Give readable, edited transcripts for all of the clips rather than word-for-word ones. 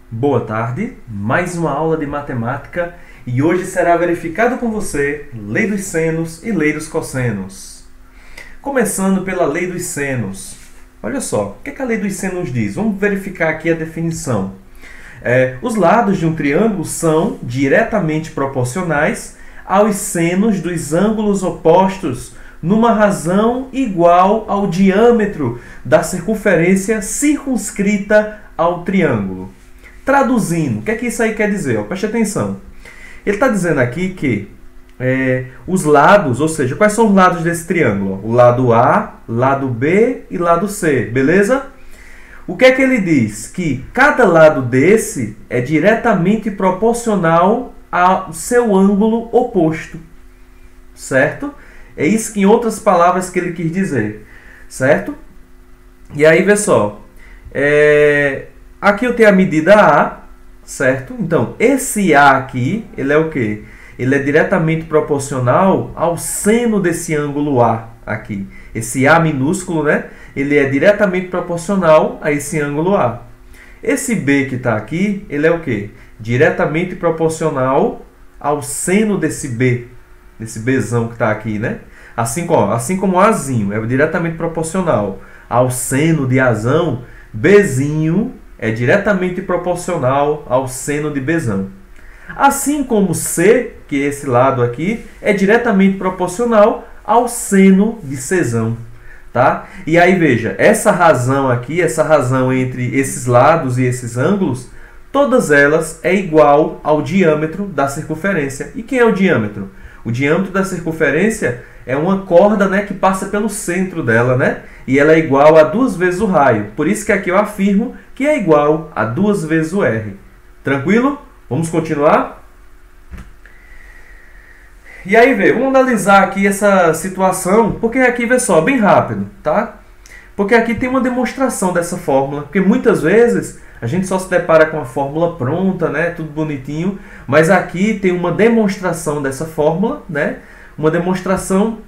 Boa tarde, mais uma aula de matemática e hoje será verificado com você lei dos senos e lei dos cossenos. Começando pela lei dos senos. Olha só, o que a lei dos senos diz? Vamos verificar aqui a definição. Os lados de um triângulo são diretamente proporcionais aos senos dos ângulos opostos numa razão igual ao diâmetro da circunferência circunscrita ao triângulo. Traduzindo, o que é que isso aí quer dizer? Preste atenção. Ele está dizendo aqui que os lados, ou seja, quais são os lados desse triângulo? O lado A, lado B e lado C, beleza? O que é que ele diz? Que cada lado desse é diretamente proporcional ao seu ângulo oposto, certo? É isso que, em outras palavras, que ele quis dizer, certo? E aí, vê só. Aqui eu tenho a medida A, certo? Então, esse A aqui, ele é o quê? Ele é diretamente proporcional ao seno desse ângulo A aqui. Esse A minúsculo, né? Ele é diretamente proporcional a esse ângulo A. Esse B que está aqui, ele é o quê? Diretamente proporcional ao seno desse B. Desse Bzão que está aqui, né? Assim como o Azinho é diretamente proporcional ao seno de Azão, Bzinho é diretamente proporcional ao seno de Bzão. Assim como C, que é esse lado aqui, é diretamente proporcional ao seno de Czão. Tá? E aí veja, essa razão aqui, essa razão entre esses lados e esses ângulos, todas elas é igual ao diâmetro da circunferência. E quem é o diâmetro? O diâmetro da circunferência é uma corda, né, que passa pelo centro dela, né? E ela é igual a 2 vezes o raio. Por isso que aqui eu afirmo que é igual a 2 vezes o R. Tranquilo? Vamos continuar? E aí, vamos analisar aqui essa situação, porque aqui, vê só, bem rápido, tá? Porque aqui tem uma demonstração dessa fórmula, porque muitas vezes a gente só se depara com a fórmula pronta, né? Tudo bonitinho, mas aqui tem uma demonstração dessa fórmula, né? Uma demonstração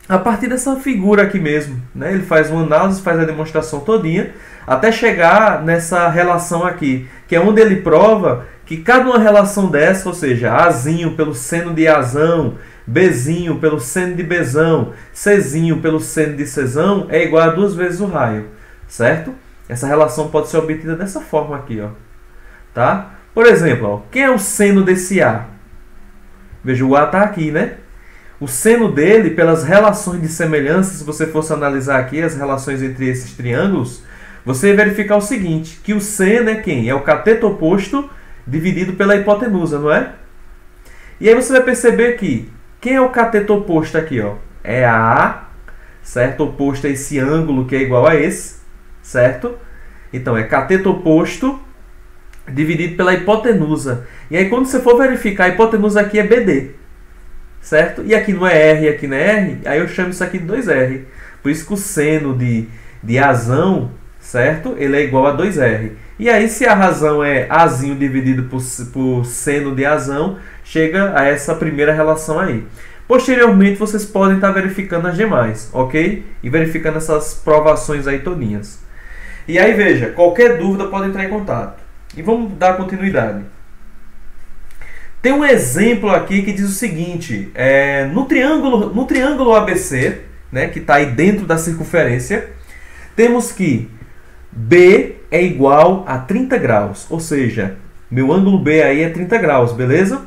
a partir dessa figura aqui mesmo, né? Ele faz uma análise, faz a demonstração todinha, até chegar nessa relação aqui, que é onde ele prova que cada uma relação dessa, ou seja, Azinho pelo seno de Azão, Bzinho pelo seno de Bzão, Czinho pelo seno de Czão, é igual a 2 vezes o raio, certo? Essa relação pode ser obtida dessa forma aqui, ó. Tá? Por exemplo, ó, quem é o seno desse A? Veja, o A está aqui, né? O seno dele, pelas relações de semelhança, se você fosse analisar aqui as relações entre esses triângulos, você vai verificar o seguinte, que o seno é quem? É o cateto oposto dividido pela hipotenusa, não é? E aí você vai perceber que quem é o cateto oposto aqui, ó? É A, certo? Oposto a esse ângulo que é igual a esse, certo? Então, é cateto oposto dividido pela hipotenusa. E aí, quando você for verificar, a hipotenusa aqui é BD, certo? E aqui não é R, aqui não é R, aí eu chamo isso aqui de 2R. Por isso que o seno de Azão, certo? Ele é igual a 2R. E aí, se a razão é Azinho dividido por seno de Azão, chega a essa primeira relação aí. Posteriormente, vocês podem estar verificando as demais, ok? E verificando essas provações aí todinhas. E aí, veja, qualquer dúvida pode entrar em contato. E vamos dar continuidade. Tem um exemplo aqui que diz o seguinte, no triângulo ABC, né, que está aí dentro da circunferência, temos que B é igual a 30 graus, ou seja, meu ângulo B aí é 30 graus, beleza?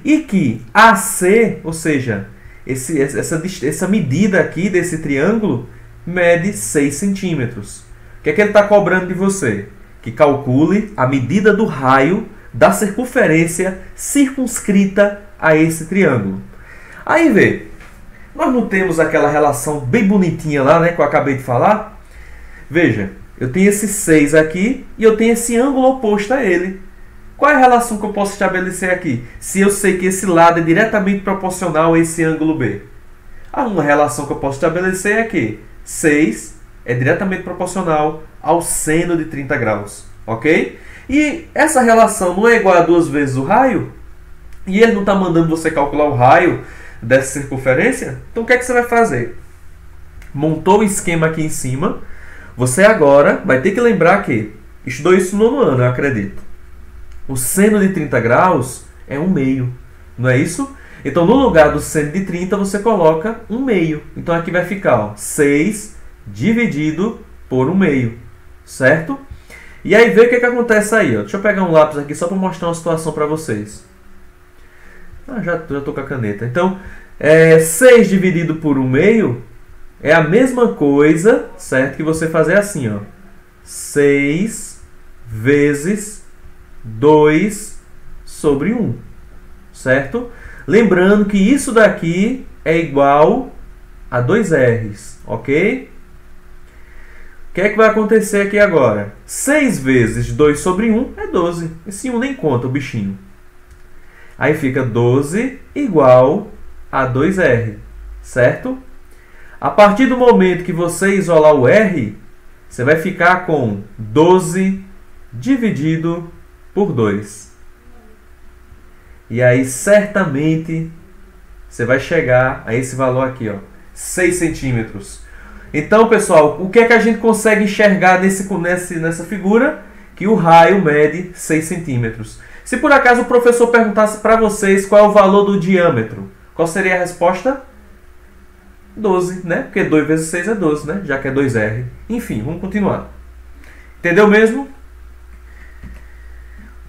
E que AC, ou seja, essa medida aqui desse triângulo mede 6 centímetros. O que é que ele está cobrando de você? Que calcule a medida do raio da circunferência circunscrita a esse triângulo. Aí vê, nós não temos aquela relação bem bonitinha lá, né, que eu acabei de falar? Veja, eu tenho esse 6 aqui e eu tenho esse ângulo oposto a ele. Qual é a relação que eu posso estabelecer aqui? Se eu sei que esse lado é diretamente proporcional a esse ângulo B. Uma relação que eu posso estabelecer é que 6 é diretamente proporcional ao seno de 30 graus. Ok? E essa relação não é igual a 2 vezes o raio? E ele não está mandando você calcular o raio dessa circunferência? Então o que é que você vai fazer? Montou o esquema aqui em cima. Você agora vai ter que lembrar que estudou isso no nono ano, eu acredito. O seno de 30 graus é 1/2, não é isso? Então, no lugar do seno de 30, você coloca 1/2. Então, aqui vai ficar, ó, 6 dividido por 1/2, certo? E aí, vê o que acontece aí, ó. Deixa eu pegar um lápis aqui só para mostrar uma situação para vocês. Já estou com a caneta. Então, 6 dividido por 1/2 é a mesma coisa, certo? Que você fazer assim, ó. 6 vezes 2 sobre 1, certo? Lembrando que isso daqui é igual a 2R's, ok? O que é que vai acontecer aqui agora? 6 vezes 2 sobre 1 é 12. Esse 1 nem conta o bichinho. Aí fica 12 igual a 2R, certo? A partir do momento que você isolar o R, você vai ficar com 12 dividido por 2. E aí, certamente, você vai chegar a esse valor aqui, ó, 6 centímetros. Então, pessoal, o que é que a gente consegue enxergar nessa figura? Que o raio mede 6 centímetros. Se por acaso o professor perguntasse para vocês qual é o valor do diâmetro, qual seria a resposta? 12, né? Porque 2 vezes 6 é 12, né? Já que é 2R. Enfim, vamos continuar. Entendeu mesmo?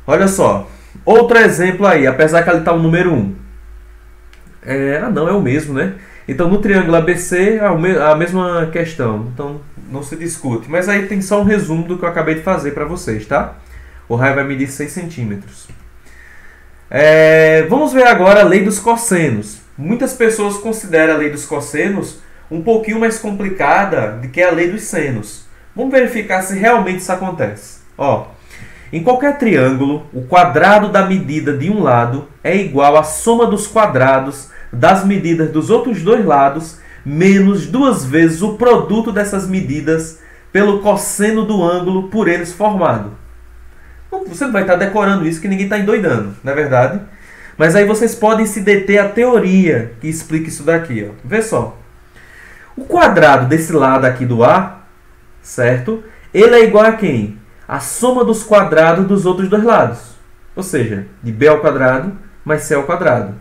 Olha só. Outro exemplo aí, apesar que ali está o número 1. Não, é o mesmo, né? Então, no triângulo ABC, a mesma questão. Então, não se discute. Mas aí tem só um resumo do que eu acabei de fazer para vocês, tá? O raio vai medir 6 centímetros. Vamos ver agora a lei dos cossenos. Muitas pessoas consideram a lei dos cossenos um pouquinho mais complicada do que a lei dos senos. Vamos verificar se realmente isso acontece. Ó, em qualquer triângulo, o quadrado da medida de um lado é igual à soma dos quadrados das medidas dos outros dois lados, menos 2 vezes o produto dessas medidas pelo cosseno do ângulo por eles formado. Você não vai estar decorando isso, que ninguém está endoidando, não é verdade? Mas aí vocês podem se deter à teoria que explica isso daqui. Ó. Vê só. O quadrado desse lado aqui do A, certo? Ele é igual a quem? A soma dos quadrados dos outros dois lados. Ou seja, de B ao quadrado mais C ao quadrado.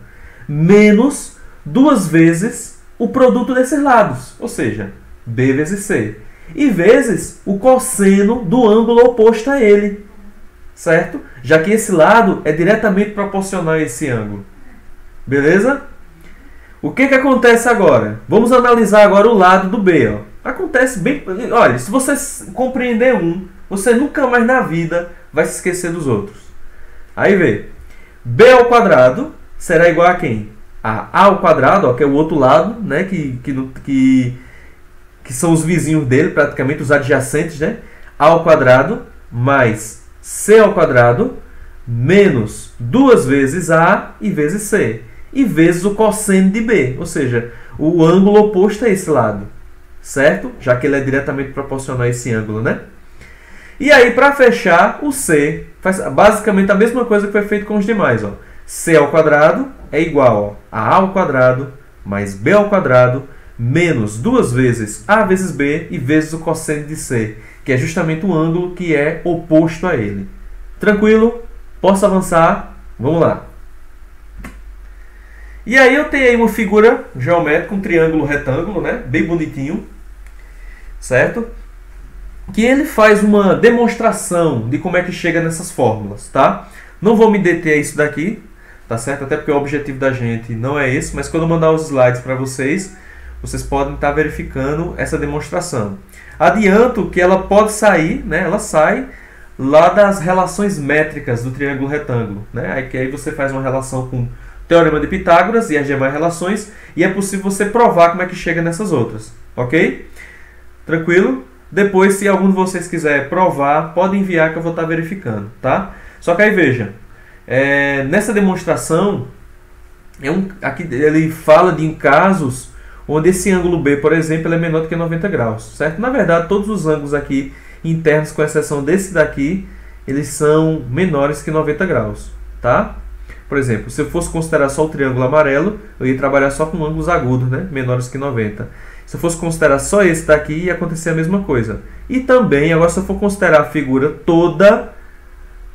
Menos 2 vezes o produto desses lados. Ou seja, B vezes C. E vezes o cosseno do ângulo oposto a ele. Certo? Já que esse lado é diretamente proporcional a esse ângulo. Beleza? O que acontece agora? Vamos analisar agora o lado do B. Ó. Acontece bem... Olha, se você compreender um, você nunca mais na vida vai se esquecer dos outros. Aí vê. B ao quadrado será igual a quem? A ao quadrado, ó, que é o outro lado, né? Que são os vizinhos dele, praticamente os adjacentes, né? A ao quadrado mais C ao quadrado menos 2 vezes A e vezes C. E vezes o cosseno de B. Ou seja, o ângulo oposto a esse lado. Certo? Já que ele é diretamente proporcional a esse ângulo, né? E aí, para fechar, o C faz basicamente a mesma coisa que foi feito com os demais. Ó. C ao quadrado é igual a A ao quadrado mais B ao quadrado menos 2 vezes A vezes B e vezes o cosseno de C, que é justamente o ângulo que é oposto a ele. Tranquilo? Posso avançar? Vamos lá. E aí eu tenho aí uma figura geométrica, um triângulo retângulo, né? Bem bonitinho. Certo? Que ele faz uma demonstração de como é que chega nessas fórmulas, tá? Não vou me deter a isso daqui, tá certo? Até porque o objetivo da gente não é esse, mas quando eu mandar os slides para vocês, vocês podem estar verificando essa demonstração. Adianto que ela pode sair, né? Ela sai lá das relações métricas do triângulo retângulo, né? Aí você faz uma relação com o Teorema de Pitágoras e as demais relações, e é possível você provar como é que chega nessas outras, ok? Tranquilo? Depois, se algum de vocês quiser provar, pode enviar que eu vou estar verificando, tá? Só que aí veja, nessa demonstração, aqui ele fala de casos onde esse ângulo B, por exemplo, ele é menor do que 90 graus, certo? Na verdade, todos os ângulos aqui internos, com exceção desse daqui, eles são menores que 90 graus, tá? Por exemplo, se eu fosse considerar só o triângulo amarelo, eu ia trabalhar só com ângulos agudos, né? Menores que 90. Se eu fosse considerar só esse daqui, ia acontecer a mesma coisa. E também, agora se eu for considerar a figura toda,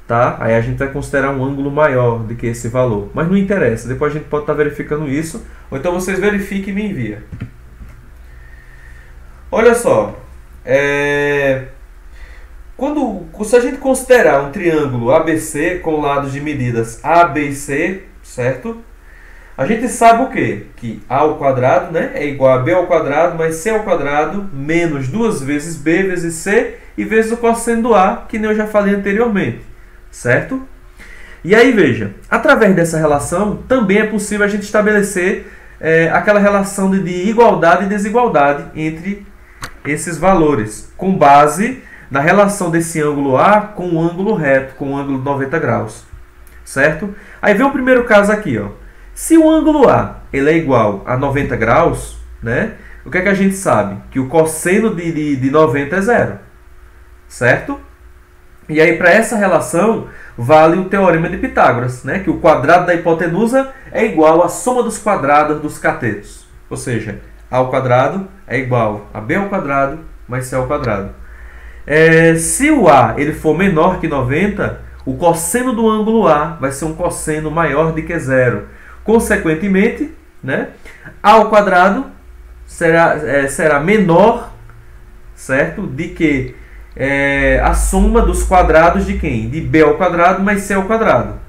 tá? Aí a gente vai considerar um ângulo maior do que esse valor. Mas não interessa, depois a gente pode estar verificando isso. Ou então vocês verifiquem e me enviam. Olha só. Se a gente considerar um triângulo ABC com lados de medidas A, B e C, certo? A gente sabe o quê? Que A ao quadrado, né, é igual a B ao quadrado mais C ao quadrado menos 2 vezes B vezes C e vezes o cosseno do A, que nem eu já falei anteriormente, certo? E aí, veja, através dessa relação, também é possível a gente estabelecer aquela relação de igualdade e desigualdade entre esses valores, com base na relação desse ângulo A com o ângulo reto, com o ângulo de 90 graus, certo? Aí vem o primeiro caso aqui, ó. Se o ângulo A ele é igual a 90 graus, né, o que é que a gente sabe? Que o cosseno de 90 é zero, certo? E aí, para essa relação, vale o teorema de Pitágoras, né, que o quadrado da hipotenusa é igual à soma dos quadrados dos catetos. Ou seja, A ao quadrado é igual a B ao quadrado mais C ao quadrado. Se o A ele for menor que 90, o cosseno do ângulo A vai ser um cosseno maior do que zero. Consequentemente, né, A ao quadrado será menor, certo, de que a soma dos quadrados de quem? De B ao quadrado mais C ao quadrado.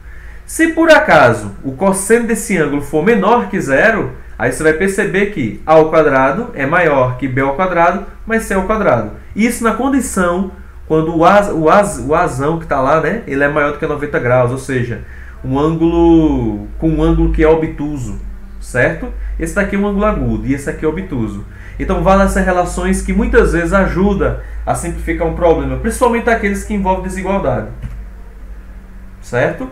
Se por acaso o cosseno desse ângulo for menor que zero, aí você vai perceber que A ao quadrado é maior que B ao quadrado mais C ao quadrado. Isso na condição quando o Azão que está lá, né, ele é maior do que 90 graus, ou seja, um ângulo com um ângulo que é obtuso, certo? Esse daqui é um ângulo agudo e esse aqui é obtuso. Então vale essas relações que muitas vezes ajudam a simplificar um problema, principalmente aqueles que envolvem desigualdade, certo?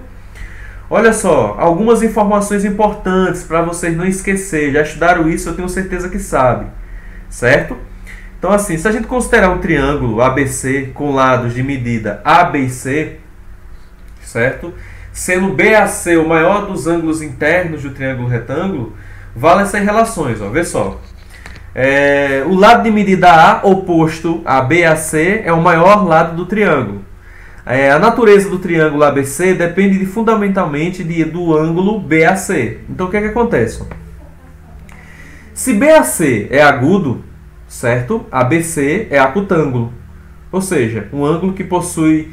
Olha só, algumas informações importantes para vocês não esquecerem. Já estudaram isso, eu tenho certeza que sabem, certo? Então assim, se a gente considerar um triângulo ABC com lados de medida A, B e C, certo? Sendo BAC o maior dos ângulos internos do triângulo retângulo, vale essas relações, ó, vê só. O lado de medida A oposto a BAC é o maior lado do triângulo. A natureza do triângulo ABC depende fundamentalmente do ângulo BAC. Então o que é que acontece? Se BAC é agudo, certo? ABC é acutângulo. Ou seja, um ângulo que possui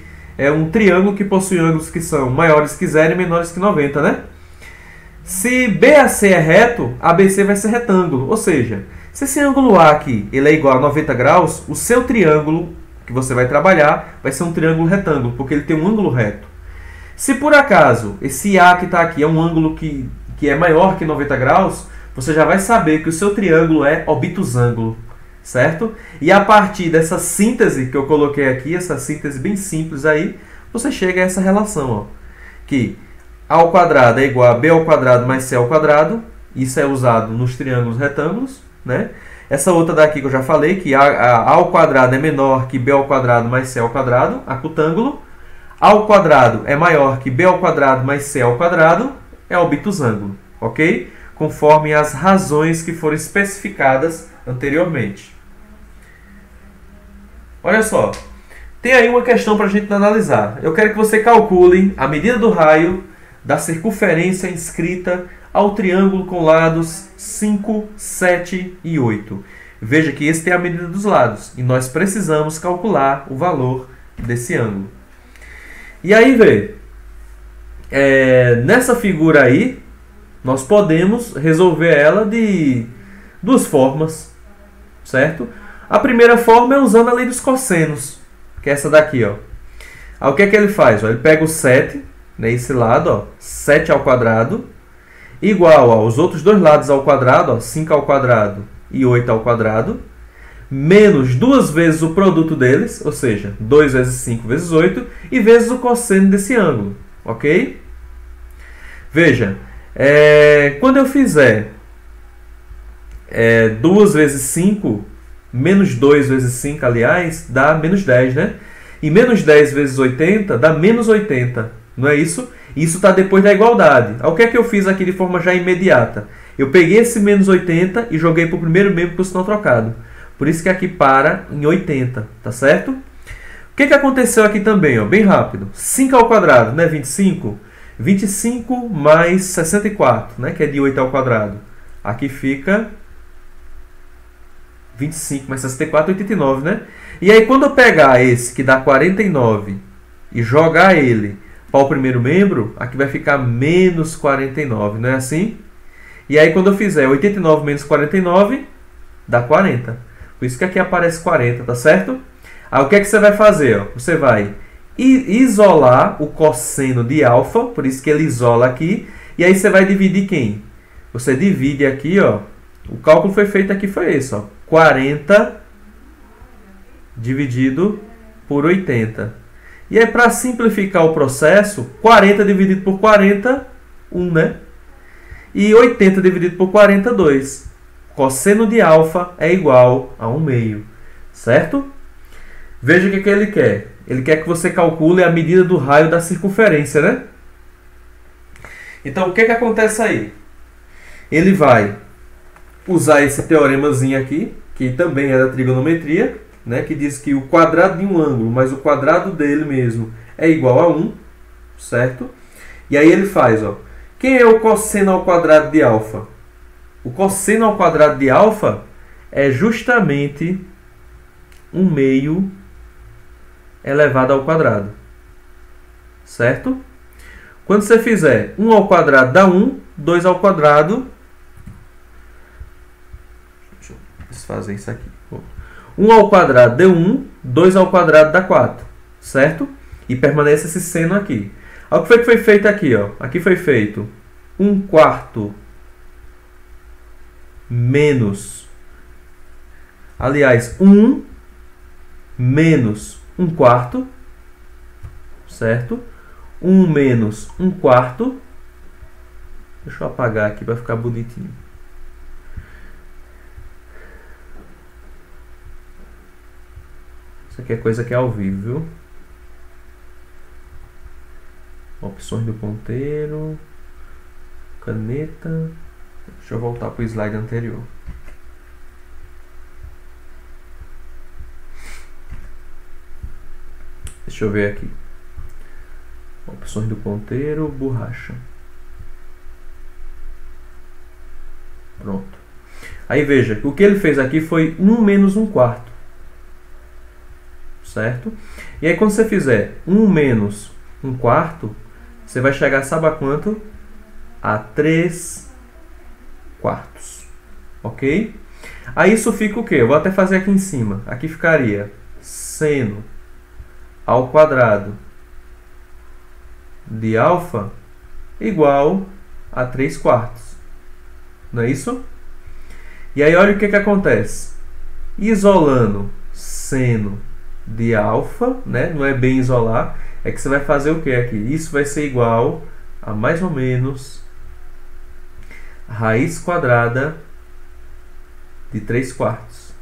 um triângulo que possui ângulos que são maiores que 0 e menores que 90, né? Se BAC é reto, ABC vai ser retângulo. Ou seja, se esse ângulo A aqui ele é igual a 90 graus, o seu triângulo que você vai trabalhar vai ser um triângulo retângulo, porque ele tem um ângulo reto. Se por acaso esse A que está aqui é um ângulo que é maior que 90 graus, você já vai saber que o seu triângulo é obtusângulo, certo? E a partir dessa síntese que eu coloquei aqui, essa síntese bem simples aí, você chega a essa relação, ó, que A ao quadrado é igual a B ao quadrado mais C ao quadrado. Isso é usado nos triângulos retângulos, né? Essa outra daqui que eu já falei, que A ao quadrado é menor que B ao quadrado mais C ao quadrado, acutângulo. A ao quadrado é maior que B ao quadrado mais C ao quadrado, é obtusângulo, ok? Conforme as razões que foram especificadas anteriormente. Olha só, tem aí uma questão para a gente analisar. Eu quero que você calcule a medida do raio da circunferência inscrita ao triângulo com lados 5, 7 e 8. Veja que esse tem a medida dos lados e nós precisamos calcular o valor desse ângulo. E aí, vê, nessa figura aí, nós podemos resolver ela de duas formas, certo? A primeira forma é usando a lei dos cossenos, que é essa daqui, ó. Aí, o que é que ele faz? Ó, ele pega o 7, né, esse lado, ó, 7 ao quadrado, igual aos outros dois lados ao quadrado, ó, 5 ao quadrado e 8 ao quadrado, menos duas vezes o produto deles, ou seja, 2 vezes 5 vezes 8, e vezes o cosseno desse ângulo, ok? Veja, quando eu fizer 2 vezes 5, menos 2 vezes 5, aliás, dá menos 10, né? E menos 10 vezes 80 dá menos 80, não é isso? Isso está depois da igualdade. O que é que eu fiz aqui de forma já imediata? Eu peguei esse menos 80 e joguei para o primeiro membro por sinal trocado. Por isso que aqui para em 80, tá certo? O que aconteceu aqui também? Ó? Bem rápido. 5 ao quadrado, né? 25. 25 mais 64, né? Que é de 8 ao quadrado. Aqui fica 25 mais 64, 89, né? E aí, quando eu pegar esse que dá 49 e jogar ele para o primeiro membro, aqui vai ficar menos 49, não é assim? E aí, quando eu fizer 89 menos 49, dá 40. Por isso que aqui aparece 40, tá certo? Aí, o que é que você vai fazer? Ó? Você vai isolar o cosseno de alfa, por isso que ele isola aqui. E aí, você vai dividir quem? Você divide aqui, ó. O cálculo foi feito aqui, foi esse, ó. 40 dividido por 80. E aí, para simplificar o processo, 40 dividido por 40, 1, né? E 80 dividido por 40, 2. Cosseno de alfa é igual a 1 meio, certo? Veja o que ele quer. Ele quer que você calcule a medida do raio da circunferência, né? Então, o que acontece aí? Ele vai usar esse teoremazinho aqui, que também é da trigonometria, né? Que diz que o quadrado de um ângulo mais o quadrado dele mesmo é igual a 1, certo? E aí ele faz, ó. Quem é o cosseno ao quadrado de alfa? O cosseno ao quadrado de alfa é justamente 1 meio elevado ao quadrado, certo? Quando você fizer 1 ao quadrado dá 1, 2 ao quadrado... Deixa eu desfazer isso aqui. 1 ao quadrado deu 1, 2 ao quadrado dá 4, certo? E permanece esse seno aqui. Olha o que foi feito aqui, ó. Aqui foi feito 1/4 menos... Aliás, 1 menos 1/4, certo? 1 menos 1/4. Deixa eu apagar aqui para ficar bonitinho. Isso aqui é coisa que é ao vivo, viu? Opções do ponteiro. Caneta. Deixa eu voltar para o slide anterior. Deixa eu ver aqui. Opções do ponteiro, borracha. Pronto. Aí veja, o que ele fez aqui foi 1 menos 1/4. Certo? E aí quando você fizer 1 menos 1/4, você vai chegar, sabe a quanto? A 3/4. Ok? Aí isso fica o quê? Eu vou até fazer aqui em cima. Aqui ficaria seno ao quadrado de alfa igual a 3/4. Não é isso? E aí olha o que acontece. Isolando seno de alfa, né? Não é bem isolar, é que você vai fazer o que aqui? Isso vai ser igual a mais ou menos raiz quadrada de 3/4.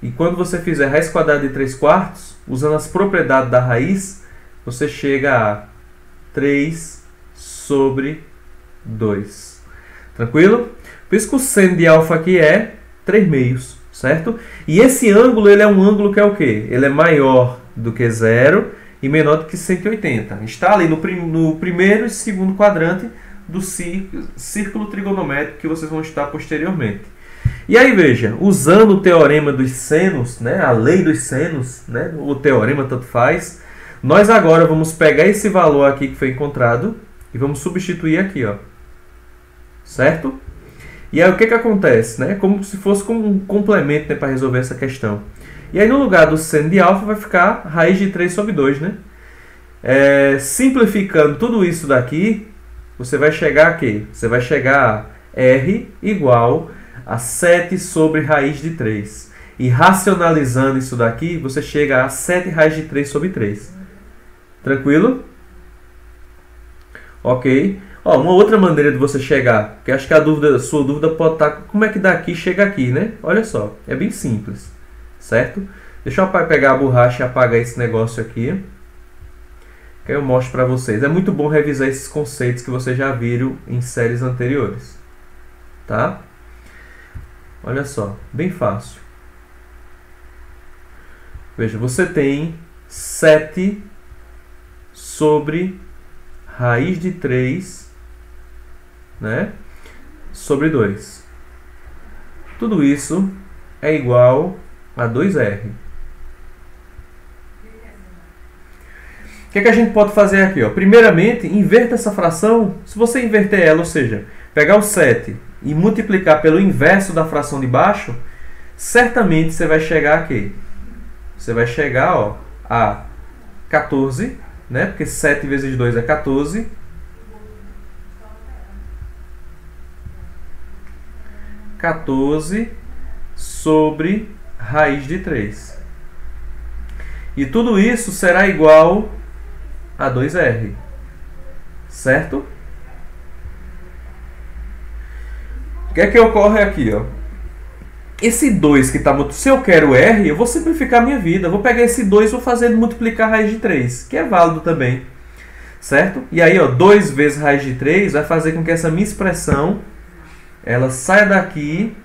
E quando você fizer raiz quadrada de 3/4, usando as propriedades da raiz, você chega a 3/2. Tranquilo? Por isso que o seno de alfa aqui é 3 meios, certo? E esse ângulo, ele é um ângulo que é o quê? Ele é maior do que 0 e menor do que 180. Está ali no primeiro e segundo quadrante do círculo trigonométrico que vocês vão estudar posteriormente. E aí veja, usando o teorema dos senos, né, a lei dos senos, né, o teorema tanto faz, nós agora vamos pegar esse valor aqui que foi encontrado e vamos substituir aqui, ó. Certo? E aí o que acontece? Né? Como se fosse como um complemento, né, para resolver essa questão. E aí no lugar do seno de alfa vai ficar raiz de 3/2, né? Simplificando tudo isso daqui, você vai chegar a quê? Você vai chegar a R igual a 7 sobre raiz de 3. E racionalizando isso daqui, você chega a 7 raiz de 3 sobre 3. Tranquilo? Ok. Ó, uma outra maneira de você chegar, que acho que a sua dúvida pode estar, como é que daqui chega aqui, né? Olha só, é bem simples, certo? Deixa eu pegar a borracha e apagar esse negócio aqui, que aí eu mostro para vocês. É muito bom revisar esses conceitos que vocês já viram em séries anteriores, tá? Olha só, bem fácil. Veja, você tem 7 sobre raiz de 3, né, sobre 2. Tudo isso é igual a 2R. O que é que a gente pode fazer aqui? Ó? Primeiramente, inverta essa fração. Se você inverter ela, ou seja, pegar o 7 e multiplicar pelo inverso da fração de baixo, certamente você vai chegar aqui. Você vai chegar, ó, a 14, né? Porque 7 vezes 2 é 14. 14 sobre raiz de 3. E tudo isso será igual a 2R. Certo? O que é que ocorre aqui, ó? Esse 2 que está... Se eu quero R, eu vou simplificar a minha vida. Eu vou pegar esse 2 e vou fazer ele multiplicar a raiz de 3, que é válido também. Certo? E aí, ó, 2 vezes raiz de 3 vai fazer com que essa minha expressão ela saia daqui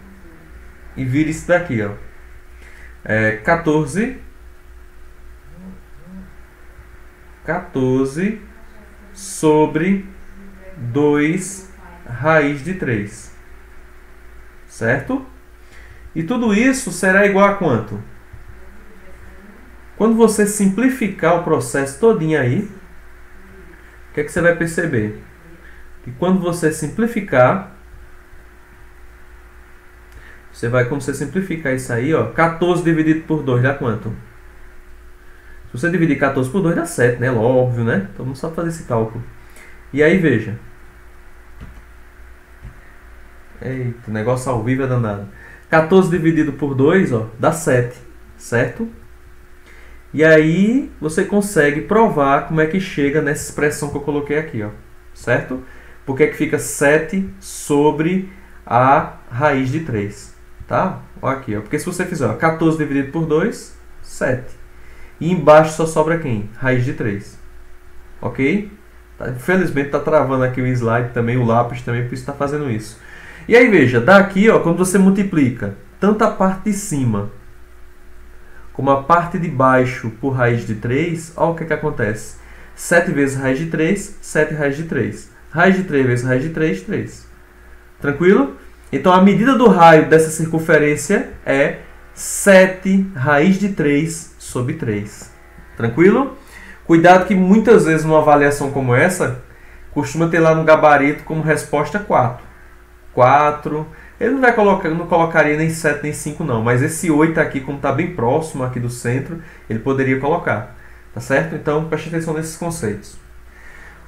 e vire isso daqui, ó. 14 sobre 2 raiz de 3. Certo? E tudo isso será igual a quanto? Quando você simplificar o processo todinho aí, o que é que você vai perceber? Que quando você simplificar, quando você simplificar isso aí, ó, 14 dividido por 2 dá quanto? Se você dividir 14 por 2 dá 7, né? Óbvio, né? Todo mundo sabe fazer esse cálculo. E aí, veja. Eita, o negócio ao vivo é danado. 14 dividido por 2, ó, dá 7, certo? E aí você consegue provar como é que chega nessa expressão que eu coloquei aqui, ó, certo? Porque é que fica 7 sobre a raiz de 3, tá? Olha aqui, ó, porque se você fizer, ó, 14 dividido por 2, 7. E embaixo só sobra quem? Raiz de 3. Ok? Tá, infelizmente está travando aqui o slide também, o lápis também, por isso está fazendo isso. E aí, veja, daqui, ó, quando você multiplica tanto a parte de cima como a parte de baixo por raiz de 3, olha o que acontece. 7 vezes raiz de 3, 7 raiz de 3. Raiz de 3 vezes raiz de 3, 3. Tranquilo? Então, a medida do raio dessa circunferência é 7 raiz de 3 sobre 3. Tranquilo? Cuidado que muitas vezes numa avaliação como essa, costuma ter lá no gabarito como resposta 4. 4. Ele não vai colocar, não colocaria nem 7 nem 5 não, mas esse 8 aqui, como está bem próximo aqui do centro, ele poderia colocar. Tá certo? Então, preste atenção nesses conceitos.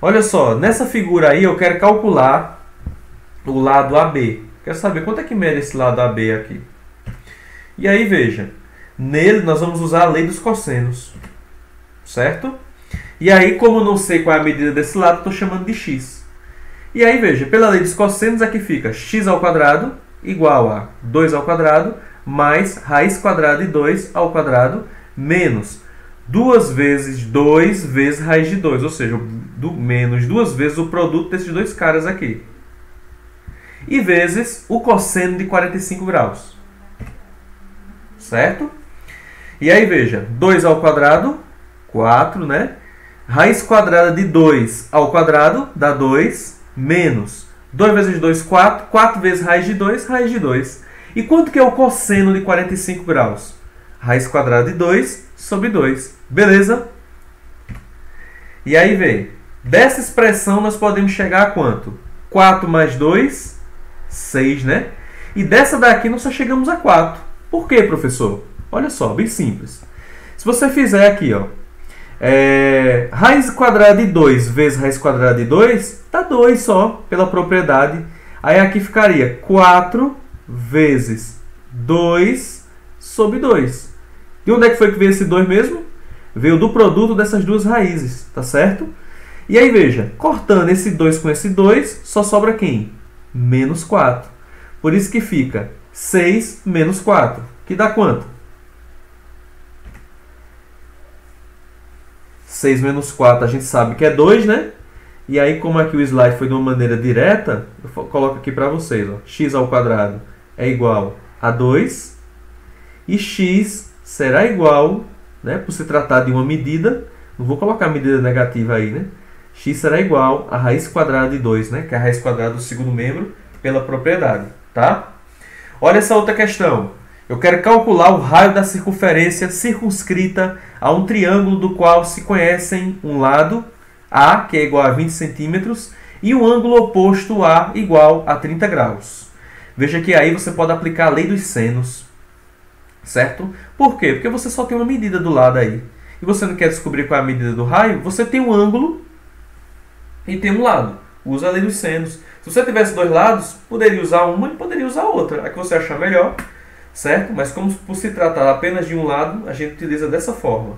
Olha só, nessa figura aí eu quero calcular o lado AB. Quero saber quanto é que mede esse lado AB aqui. E aí, veja, nele nós vamos usar a lei dos cossenos. Certo? E aí, como eu não sei qual é a medida desse lado, estou chamando de x. E aí, veja, pela lei dos cossenos aqui fica x ao quadrado igual a 2 ao quadrado mais raiz quadrada de 2 ao quadrado menos 2 vezes 2 vezes raiz de 2, ou seja, menos 2 vezes o produto desses dois caras aqui. E vezes o cosseno de 45 graus. Certo? E aí, veja, 2 ao quadrado, 4, né? Raiz quadrada de 2 ao quadrado dá 2, menos 2 vezes 2, 4. 4 vezes raiz de 2, raiz de 2. E quanto que é o cosseno de 45 graus? Raiz quadrada de 2 sobre 2. Beleza? E aí, vê. Dessa expressão nós podemos chegar a quanto? 4 mais 2, 6, né? E dessa daqui nós só chegamos a 4. Por quê, professor? Olha só, bem simples. Se você fizer aqui, ó, raiz quadrada de 2 vezes raiz quadrada de 2, dá 2 só, pela propriedade. Aí aqui ficaria 4 vezes 2 sobre 2. E onde é que foi que veio esse 2 mesmo? Veio do produto dessas duas raízes, tá certo? E aí, veja, cortando esse 2 com esse 2, só sobra quem? Menos 4. Por isso que fica 6 menos 4, que dá quanto? 6 menos 4 a gente sabe que é 2, né? E aí, como aqui o slide foi de uma maneira direta, eu coloco aqui para vocês, ó, x ao quadrado é igual a 2 e x será igual né? Por se tratar de uma medida, não vou colocar a medida negativa aí, né? X será igual a raiz quadrada de 2, né? Que é a raiz quadrada do segundo membro pela propriedade, tá? Olha essa outra questão. Eu quero calcular o raio da circunferência circunscrita a um triângulo do qual se conhecem um lado, A, que é igual a 20 centímetros, e o ângulo oposto A igual a 30 graus. Veja que aí você pode aplicar a lei dos senos, certo? Por quê? Porque você só tem uma medida do lado aí. E você não quer descobrir qual é a medida do raio, você tem um ângulo e tem um lado. Usa a lei dos senos. Se você tivesse dois lados, poderia usar uma e poderia usar outra. A que você achar melhor, certo? Mas como por se tratar apenas de um lado, a gente utiliza dessa forma.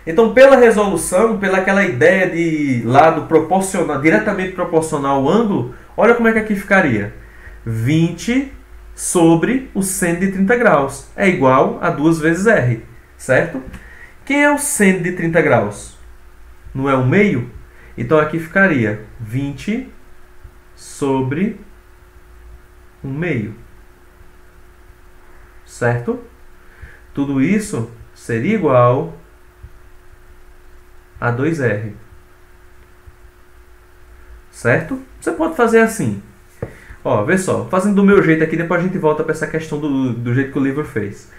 Então, pela resolução, pela aquela ideia de lado proporcional, diretamente proporcional ao ângulo, olha como é que aqui ficaria. 20 sobre o seno de 30 graus é igual a 2 vezes R, certo? Quem é o seno de 30 graus? Não é 1/2? Então, aqui ficaria 20 sobre 1/2. Certo? Tudo isso seria igual a 2R. Certo? Você pode fazer assim. Ó, vê só. Fazendo do meu jeito aqui, depois a gente volta para essa questão do jeito que o livro fez.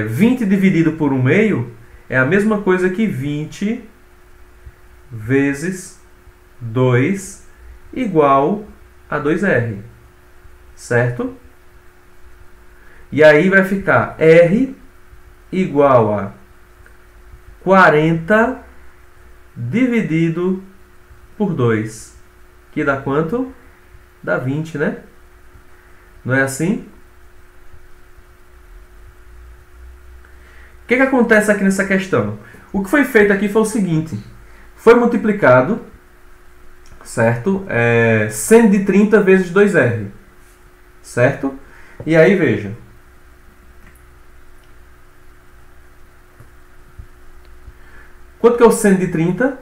20 dividido por 1/2 é a mesma coisa que 20 vezes 2 igual a 2R. Certo? E aí vai ficar R igual a 40 dividido por 2. Que dá quanto? Dá 20, né? Não é assim? O que acontece aqui nessa questão? O que foi feito aqui foi o seguinte. Foi multiplicado, certo? Seno de 30 vezes 2R. Certo? E aí, veja. Quanto que é o seno de 30?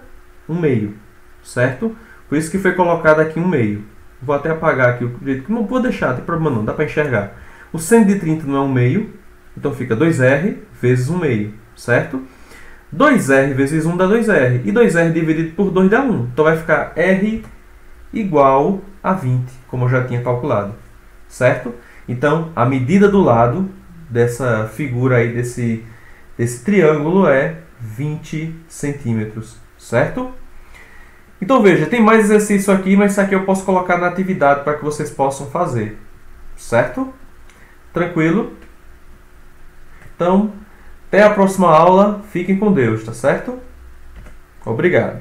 1/2, certo? Por isso que foi colocado aqui 1/2. Vou até apagar aqui o jeito que não vou deixar, não tem problema não, dá para enxergar. O seno de 30 não é 1/2, então fica 2R vezes 1/2, certo? 2R vezes 1 dá 2R, e 2R dividido por 2 dá 1. Então vai ficar R igual a 20, como eu já tinha calculado, certo? Então, a medida do lado dessa figura aí, desse triângulo é 20 centímetros, certo? Então veja, tem mais exercício aqui, mas isso aqui eu posso colocar na atividade para que vocês possam fazer, certo? Tranquilo? Então, até a próxima aula, fiquem com Deus, tá certo? Obrigado.